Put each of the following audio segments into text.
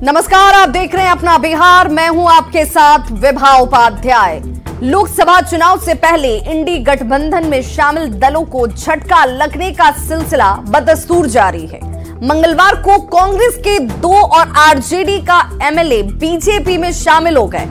नमस्कार, आप देख रहे हैं अपना बिहार। मैं हूं आपके साथ विभा उपाध्याय। लोकसभा चुनाव से पहले इंडी गठबंधन में शामिल दलों को झटका लगने का सिलसिला बदस्तूर जारी है। मंगलवार को कांग्रेस के 2 और आरजेडी का एमएलए बीजेपी में शामिल हो गए।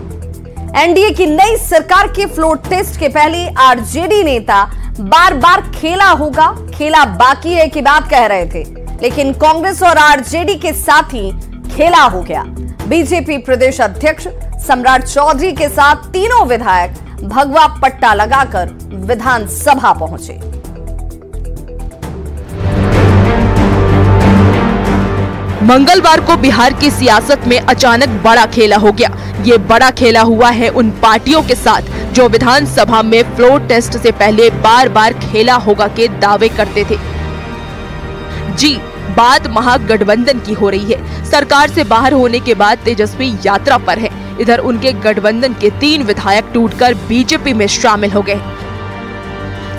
एनडीए की नई सरकार के फ्लोर टेस्ट के पहले आरजेडी नेता बार बार खेला होगा, खेला बाकी है की बात कह रहे थे, लेकिन कांग्रेस और आरजेडी के साथ ही खेला हो गया। बीजेपी प्रदेश अध्यक्ष सम्राट चौधरी के साथ तीनों विधायक भगवा पट्टा लगाकर विधानसभा पहुंचे। मंगलवार को बिहार की सियासत में अचानक बड़ा खेला हो गया। ये बड़ा खेला हुआ है उन पार्टियों के साथ जो विधानसभा में फ्लोर टेस्ट से पहले बार बार खेला होगा के दावे करते थे। जी, बात महागठबंधन की हो रही है। सरकार से बाहर होने के बाद तेजस्वी यात्रा पर है। इधर उनके गठबंधन के 3 विधायक टूटकर बीजेपी में शामिल हो गए।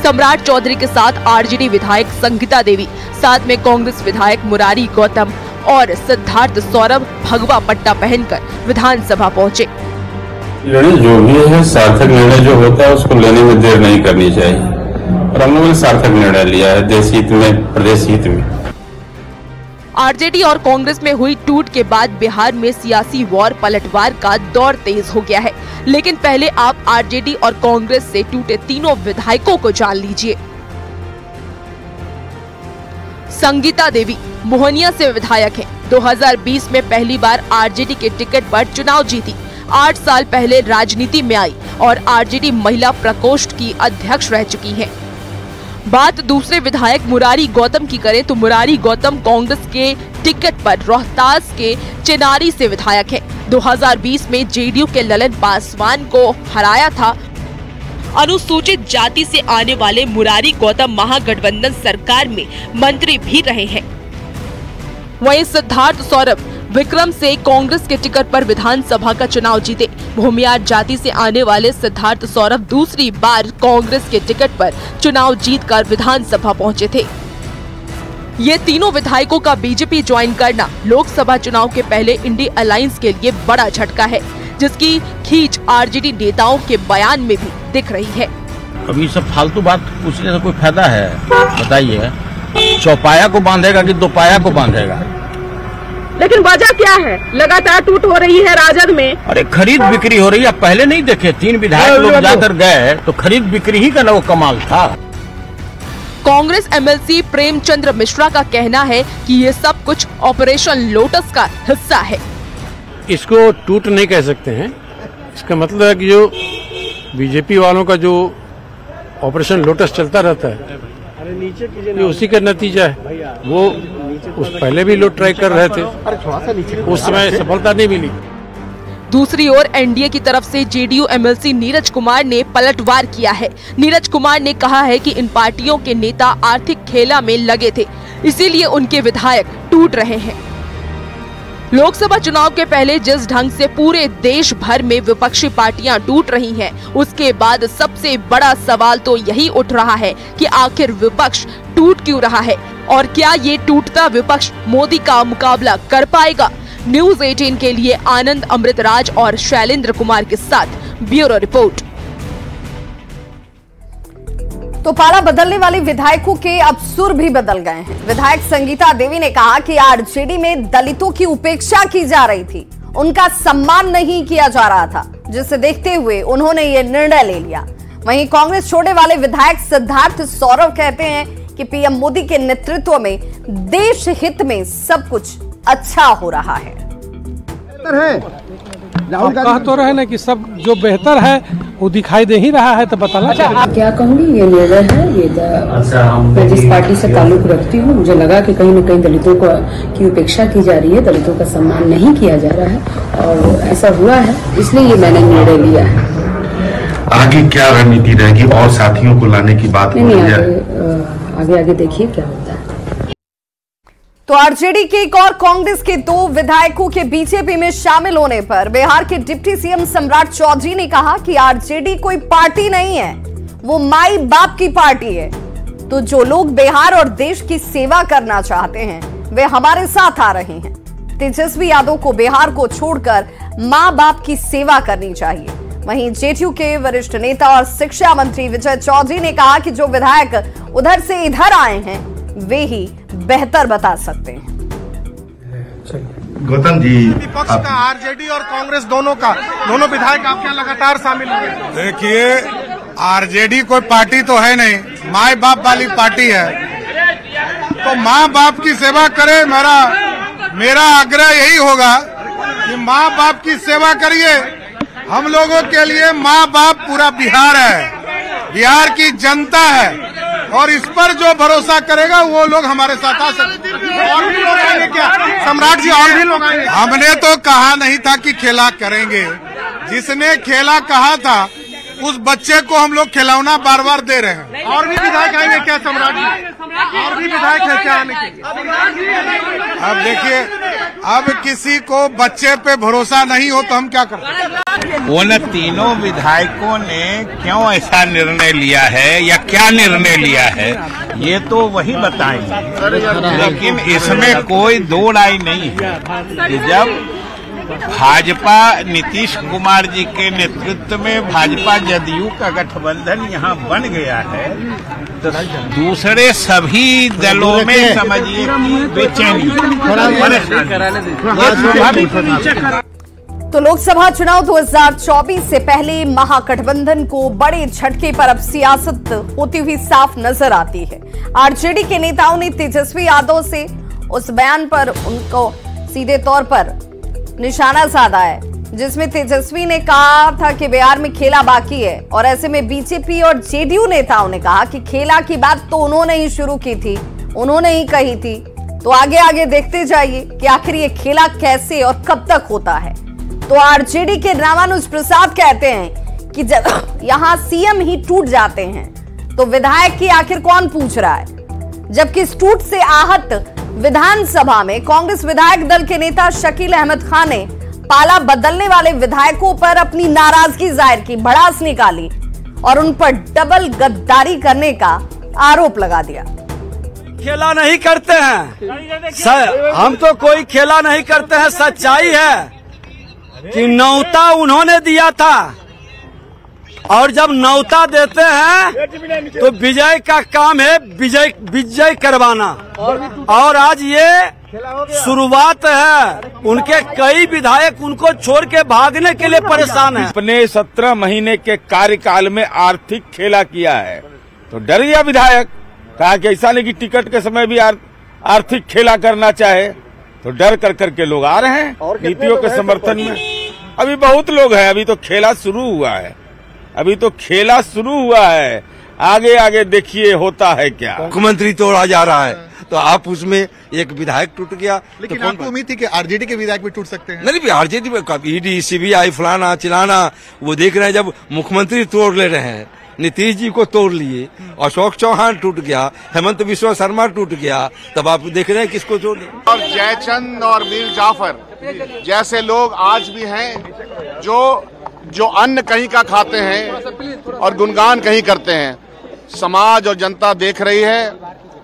सम्राट चौधरी के साथ आरजेडी विधायक संगीता देवी, साथ में कांग्रेस विधायक मुरारी गौतम और सिद्धार्थ सौरभ भगवा पट्टा पहनकर विधानसभा पहुंचे। निर्णय जो भी है, सार्थक निर्णय जो होता है उसको लेने में देर नहीं करनी चाहिए और हम लोगों ने सार्थक निर्णय लिया है, देश हित में, प्रदेश हित में। आरजेडी और कांग्रेस में हुई टूट के बाद बिहार में सियासी वॉर पलटवार का दौर तेज हो गया है। लेकिन पहले आप आरजेडी और कांग्रेस से टूटे तीनों विधायकों को जान लीजिए। संगीता देवी मोहनिया से विधायक हैं। 2020 में पहली बार आरजेडी के टिकट पर चुनाव जीती। 8 साल पहले राजनीति में आई और आरजेडी महिला प्रकोष्ठ की अध्यक्ष रह चुकी हैं। बात दूसरे विधायक मुरारी गौतम की करें तो मुरारी गौतम कांग्रेस के टिकट पर रोहतास के चिनारी से विधायक हैं। 2020 में जेडीयू के ललन पासवान को हराया था। अनुसूचित जाति से आने वाले मुरारी गौतम महागठबंधन सरकार में मंत्री भी रहे हैं। वहीं सिद्धार्थ सौरभ विक्रम से कांग्रेस के टिकट पर विधानसभा का चुनाव जीते। भूमियार जाति से आने वाले सिद्धार्थ सौरभ दूसरी बार कांग्रेस के टिकट पर चुनाव जीतकर विधानसभा पहुंचे थे। ये तीनों विधायकों का बीजेपी ज्वाइन करना लोकसभा चुनाव के पहले इंडी अलायंस के लिए बड़ा झटका है, जिसकी खींच आरजेडी नेताओं के बयान में भी दिख रही है। अभी सब फालतू बात पूछने से कोई फायदा है? बताइए, चौपाया को बांधेगा कि दोपाया को बांधेगा? लेकिन वजह क्या है? लगातार टूट हो रही है राजद में। अरे खरीद बिक्री हो रही है। पहले नहीं देखे 3 विधायक लोग जाकर गए तो खरीद बिक्री ही का ना वो कमाल था। कांग्रेस एमएलसी प्रेमचंद्र मिश्रा का कहना है कि ये सब कुछ ऑपरेशन लोटस का हिस्सा है। इसको टूट नहीं कह सकते हैं। इसका मतलब है कि जो बीजेपी वालों का जो ऑपरेशन लोटस चलता रहता है, ये उसी का नतीजा है। वो उस पहले भी लोग ट्राई कर रहे थे, उस समय सफलता नहीं मिली। दूसरी ओर एनडीए की तरफ से जेडीयू एमएलसी नीरज कुमार ने पलटवार किया है। नीरज कुमार ने कहा है कि इन पार्टियों के नेता आर्थिक खेला में लगे थे, इसीलिए उनके विधायक टूट रहे हैं। लोकसभा चुनाव के पहले जिस ढंग से पूरे देश भर में विपक्षी पार्टियां टूट रही हैं, उसके बाद सबसे बड़ा सवाल तो यही उठ रहा है कि आखिर विपक्ष टूट क्यों रहा है और क्या ये टूटता विपक्ष मोदी का मुकाबला कर पाएगा? न्यूज़ 18 के लिए आनंद अमृतराज और शैलेंद्र कुमार के साथ ब्यूरो रिपोर्ट। तो पाला बदलने वाले विधायकों के अब सुर भी बदल गए हैं। विधायक संगीता देवी ने कहा कि आरजेडी में दलितों की उपेक्षा की जा रही थी, उनका सम्मान नहीं किया जा रहा था, जिसे देखते हुए उन्होंने ये निर्णय ले लिया। वहीं कांग्रेस छोड़ने वाले विधायक सिद्धार्थ सौरभ कहते हैं कि पीएम मोदी के नेतृत्व में देश हित में सब कुछ अच्छा हो रहा है। कह तो रहे ना कि सब जो बेहतर है वो दिखाई दे ही रहा है, तो बताना चाहिए। क्या कहूँगी, ये निर्णय है, ये मैं जिस पार्टी से ताल्लुक रखती हूँ, मुझे लगा कि कहीं न कहीं दलितों की उपेक्षा की जा रही है, दलितों का सम्मान नहीं किया जा रहा है और ऐसा हुआ है, इसलिए ये मैंने निर्णय लिया है। आगे क्या रणनीति रहेगी और साथियों को लाने की बात हो रही है? आगे देखिए क्या होता है। तो आरजेडी के एक और कांग्रेस के 2 विधायकों के बीजेपी में शामिल होने पर बिहार के डिप्टी सीएम सम्राट चौधरी ने कहा कि आरजेडी कोई पार्टी नहीं है, वो माई बाप की पार्टी है। तो जो लोग बिहार और देश की सेवा करना चाहते हैं वे हमारे साथ आ रहे हैं। तेजस्वी यादव को बिहार को छोड़कर मां बाप की सेवा करनी चाहिए। वहीं जेडीयू के वरिष्ठ नेता और शिक्षा मंत्री विजय चौधरी ने कहा कि जो विधायक उधर से इधर आए हैं वे ही बेहतर बता सकते हैं। गौतम जी, विपक्ष का आरजेडी और कांग्रेस दोनों विधायक आपके यहाँ लगातार शामिल हुए। देखिए, आरजेडी कोई पार्टी तो है नहीं, माँ बाप वाली पार्टी है, तो माँ बाप की सेवा करे। मेरा आग्रह यही होगा कि माँ बाप की सेवा करिए। हम लोगों के लिए माँ बाप पूरा बिहार है, बिहार की जनता है, और इस पर जो भरोसा करेगा वो लोग हमारे साथ आ सकते। और भी लोग आएंगे क्या सम्राट जी? और भी लोग आएंगे? हमने तो कहा नहीं था कि खेला करेंगे। जिसने खेला कहा था उस बच्चे को हम लोग खिलौना बार बार दे रहे हैं। और भी विधायक आएंगे क्या सम्राट जी? और भी विधायक है क्या आने के? अब देखिए, अब किसी को बच्चे पे भरोसा नहीं हो तो हम क्या करें? उन तीनों विधायकों ने क्यों ऐसा निर्णय लिया है या क्या निर्णय लिया है, ये तो वही बताएंगे। लेकिन इसमें कोई दो राय नहीं है कि जब भाजपा नीतीश कुमार जी के नेतृत्व में भाजपा जदयू का गठबंधन यहाँ बन गया है, तो दूसरे सभी दलों में समझिए कि बेचैनी, तो लोकसभा चुनाव 2024 से पहले महागठबंधन को बड़े झटके पर अब सियासत होती हुई साफ नजर आती है। आरजेडी के नेताओं ने तेजस्वी यादव से उस बयान पर उनको सीधे तौर पर निशाना साधा है, जिसमें तेजस्वी ने कहा था कि बिहार में खेला बाकी है, और ऐसे में बीजेपी और जेडीयू नेताओं ने कहा कि खेला की बात तो उन्होंने ही शुरू की थी, उन्होंने ही कही थी, तो आगे आगे देखते जाइए कि आखिर ये खेला कैसे और कब तक होता है। तो आरजेडी के रामानुज प्रसाद कहते हैं कि जब यहां सीएम ही टूट जाते हैं तो विधायक की आखिर कौन पूछ रहा है, जबकि इस टूट से आहत विधानसभा में कांग्रेस विधायक दल के नेता शकील अहमद खान ने पाला बदलने वाले विधायकों पर अपनी नाराजगी जाहिर की, भड़ास निकाली और उन पर डबल गद्दारी करने का आरोप लगा दिया। खेला नहीं करते हैं हम तो कोई खेला नहीं करते हैं। सच्चाई है कि न्योता उन्होंने दिया था, और जब न्योता देते हैं तो विजय का काम है विजय करवाना, और आज ये शुरुआत है। उनके कई विधायक उनको छोड़ के भागने के लिए परेशान हैं। अपने 17 महीने के कार्यकाल में आर्थिक खेला किया है तो डर गया विधायक, कहा कि ऐसा नहीं कि टिकट के समय भी आर्थिक खेला करना चाहे, तो डर कर करके लोग आ रहे हैं नीतियों के समर्थन में। अभी बहुत लोग हैं, अभी तो खेला शुरू हुआ है, आगे आगे देखिए होता है क्या। मुख्यमंत्री तोड़ा जा रहा है तो आप उसमें एक विधायक टूट गया, लेकिन तो आपको उम्मीद थी कि आरजेडी के विधायक भी टूट सकते हैं? नहीं, आरजेडी में ईडी सीबीआई फलाना चिलाना वो देख रहे हैं। जब मुख्यमंत्री तोड़ ले रहे हैं, नीतीश जी को तोड़ लिए, अशोक चौहान टूट गया, हेमंत बिश्वा शर्मा टूट गया, तब आप देख रहे हैं किसको जोड़े। और जयचंद और मीर जाफर जैसे लोग आज भी हैं जो अन्न कहीं का खाते हैं और गुणगान कहीं करते हैं। समाज और जनता देख रही है,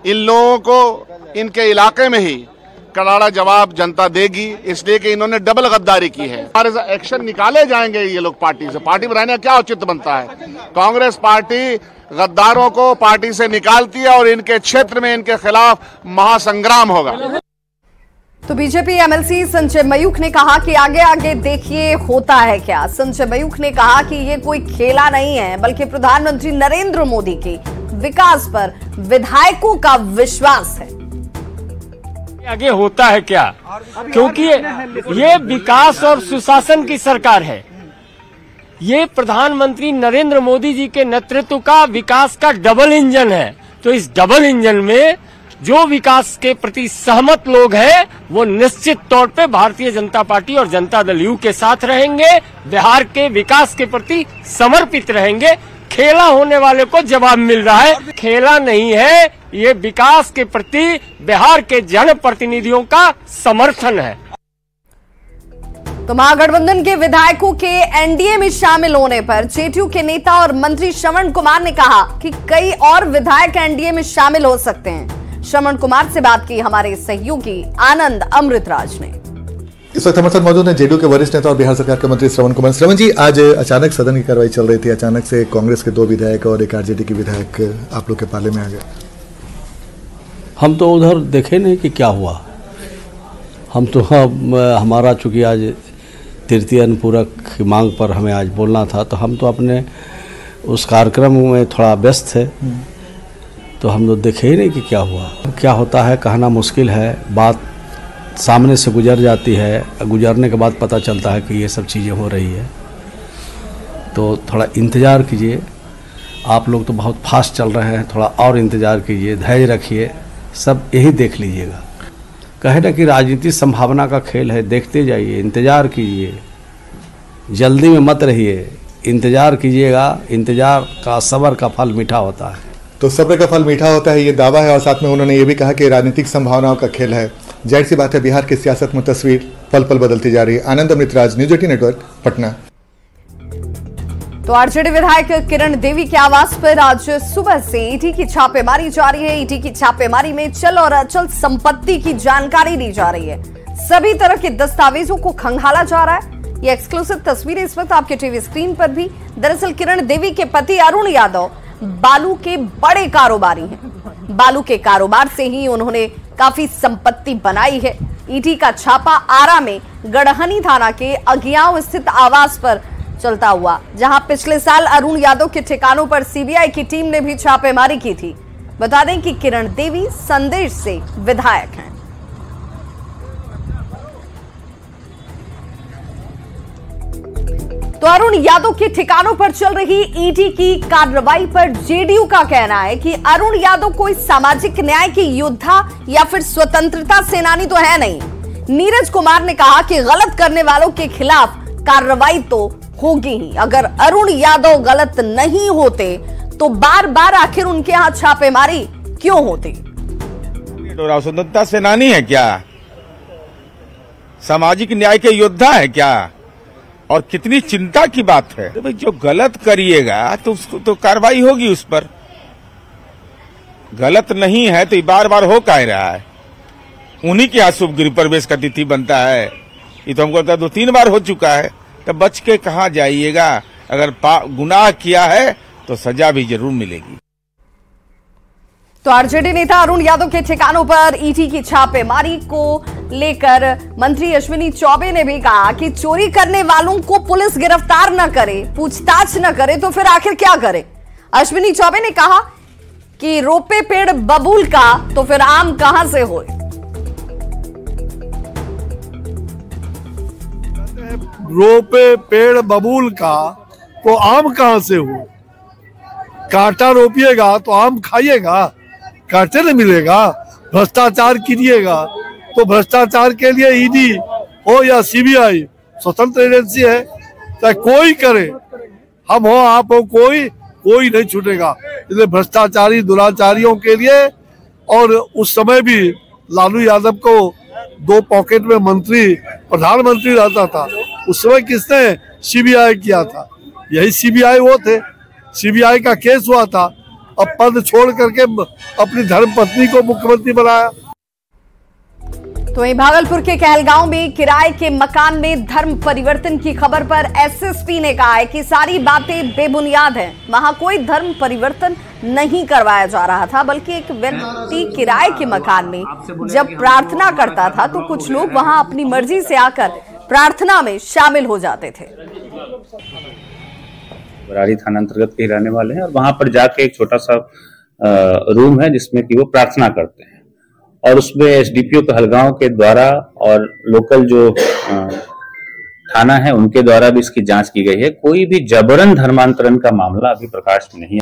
इन लोगों को इनके इलाके में ही करारा जवाब जनता देगी, इसलिए कि इन्होंने डबल गद्दारी की है। एक्शन निकाले जाएंगे ये लोग पार्टी से, पार्टी बनाने का क्या औचित्य बनता है। कांग्रेस पार्टी गद्दारों को पार्टी से निकालती है और इनके क्षेत्र में इनके खिलाफ महासंग्राम होगा। तो बीजेपी एमएलसी संजय मयूख ने कहा कि आगे आगे देखिए होता है क्या। संजय मयूख ने कहा कि ये कोई खेला नहीं है, बल्कि प्रधानमंत्री नरेंद्र मोदी के विकास पर विधायकों का विश्वास है। आगे होता है क्या, क्योंकि ये विकास और सुशासन की सरकार है। ये प्रधानमंत्री नरेंद्र मोदी जी के नेतृत्व का विकास का डबल इंजन है। तो इस डबल इंजन में जो विकास के प्रति सहमत लोग हैं वो निश्चित तौर पे भारतीय जनता पार्टी और जनता दल यू के साथ रहेंगे, बिहार के विकास के प्रति समर्पित रहेंगे। खेला होने वाले को जवाब मिल रहा है, खेला नहीं है, ये विकास के प्रति बिहार के जनप्रतिनिधियों का समर्थन है। तो महागठबंधन के विधायकों के एनडीए में शामिल होने पर जेडीयू के नेता और मंत्री श्रवण कुमार ने कहा कि कई और विधायक एनडीए में शामिल हो सकते हैं। श्रवण कुमार से बात की हमारे सहयोगी आनंद अमृतराज ने। इस वक्त हमारे साथ मौजूद हैं जेडीयू के वरिष्ठ नेता और बिहार सरकार के मंत्री श्रवण कुमार। श्रवण जी, आज अचानक सदन की कार्रवाई चल रही थी, अचानक से कांग्रेस के 2 विधायक और एक आरजेडी के विधायक आप लोग के पाले में आ गए। हम तो उधर देखे नहीं कि क्या हुआ। हम तो हमारा चूँकि आज तृतीय अनुपूरक की मांग पर हमें आज बोलना था, तो हम तो अपने उस कार्यक्रम में थोड़ा व्यस्त थे, तो हम लोग देखे ही नहीं कि क्या हुआ। क्या होता है कहना मुश्किल है, बात सामने से गुजर जाती है, गुजरने के बाद पता चलता है कि ये सब चीज़ें हो रही है। तो थोड़ा इंतज़ार कीजिए, आप लोग तो बहुत फास्ट चल रहे हैं, थोड़ा और इंतज़ार कीजिए, धैर्य रखिए, सब यही देख लीजिएगा। कहे ना कि राजनीति संभावना का खेल है, देखते जाइए, इंतज़ार कीजिए, जल्दी में मत रहिए, इंतज़ार कीजिएगा। इंतज़ार का सब्र का फल मीठा होता है। तो सब्र का फल मीठा होता है, ये दावा है। और साथ में उन्होंने ये भी कहा कि राजनीतिक संभावनाओं का खेल है। जाहिर सी बात है, बिहार की सियासत में तस्वीर पल पल बदलती जा रही है। आनंद अमृतराज, न्यूज 18 नेटवर्क, पटना। तो आरजेडी विधायक किरण देवी के आवास पर आज सुबह से ईडी की छापेमारी जारी है। ईडी की छापेमारी में चल और अचल संपत्ति की जानकारी ली जा रही है। सभी तरह के दस्तावेजों को खंगाला जा रहा है। ये एक्सक्लूसिव तस्वीरें इस वक्त आपके टीवी स्क्रीन पर भी। दरअसल किरण देवी के पति अरुण यादव बालू के बड़े कारोबारी हैं। बालू के कारोबार से ही उन्होंने काफी संपत्ति बनाई है। ईडी का छापा आरा में गढ़हनी थाना के अगियाव स्थित आवास पर चलता हुआ, जहां पिछले साल अरुण यादव के ठिकानों पर सीबीआई की टीम ने भी छापेमारी की थी। बता दें कि किरण देवी संदेश से विधायक हैं। तो अरुण यादव के ठिकानों पर चल रही ईडी की कार्रवाई पर जेडीयू का कहना है कि अरुण यादव कोई सामाजिक न्याय के योद्धा या फिर स्वतंत्रता सेनानी तो है नहीं। नीरज कुमार ने कहा कि गलत करने वालों के खिलाफ कार्रवाई तो होगी ही। अगर अरुण यादव गलत नहीं होते तो बार बार आखिर उनके यहाँ छापेमारी क्यों होती? स्वतंत्रता सेनानी है क्या? सामाजिक न्याय के योद्धा है क्या? और कितनी चिंता की बात है। तो भाई जो गलत करिएगा तो उसको तो कार्रवाई होगी उस पर। गलत नहीं है तो बार बार हो कह रहा है। उन्हीं के यहाँ शुभ गृह प्रवेश का तिथि बनता है। ये तो हमको 2-3 बार हो चुका है। तब बच के कहाँ जाइएगा। अगर गुनाह किया है तो सजा भी जरूर मिलेगी। तो आरजेडी नेता अरुण यादव के ठिकानों पर ईडी की छापेमारी को लेकर मंत्री अश्विनी चौबे ने भी कहा कि चोरी करने वालों को पुलिस गिरफ्तार न करे, पूछताछ न करे तो फिर आखिर क्या करे। अश्विनी चौबे ने कहा कि रोपे पेड़ बबूल का तो फिर आम कहां से हो। रोपे पेड़ बबूल का तो आम कहां से हो। कांटा रोपिएगा तो आम खाइएगा, कांटे नहीं मिलेगा। भ्रष्टाचार कीजिएगा तो भ्रष्टाचार के लिए ईडी हो या सीबीआई स्वतंत्र एजेंसी है, चाहे कोई करे, हम हो आप हो, कोई नहीं छूटेगा। इसलिए भ्रष्टाचारी दुराचारियों के लिए। और उस समय भी लालू यादव को 2 पॉकेट में मंत्री प्रधानमंत्री रहता था, उस समय किसने सीबीआई किया था? यही सीबीआई वो थे। सीबीआई का केस हुआ था, अब पद छोड़ करके अपनी धर्मपत्नी को मुख्यमंत्री बनाया। तो वहीं भागलपुर के कहलगांव में किराए के मकान में धर्म परिवर्तन की खबर पर एसएसपी ने कहा है कि सारी बातें बेबुनियाद हैं। वहां कोई धर्म परिवर्तन नहीं करवाया जा रहा था, बल्कि एक व्यक्ति किराए के मकान में जब प्रार्थना करता था तो कुछ लोग वहां अपनी मर्जी से आकर प्रार्थना में शामिल हो जाते थे। बरारी थाना अंतर्गत के रहने वाले हैं और वहां पर जाके एक छोटा सा रूम है जिसमें कि वो प्रार्थना करते हैं। और उसमें एसडीपीओ कहलगांव के द्वारा और लोकल जो थाना है उनके द्वारा भी इसकी जांच की गई है। कोई भी जबरन धर्मांतरण का मामला अभी प्रकाश में नहीं है।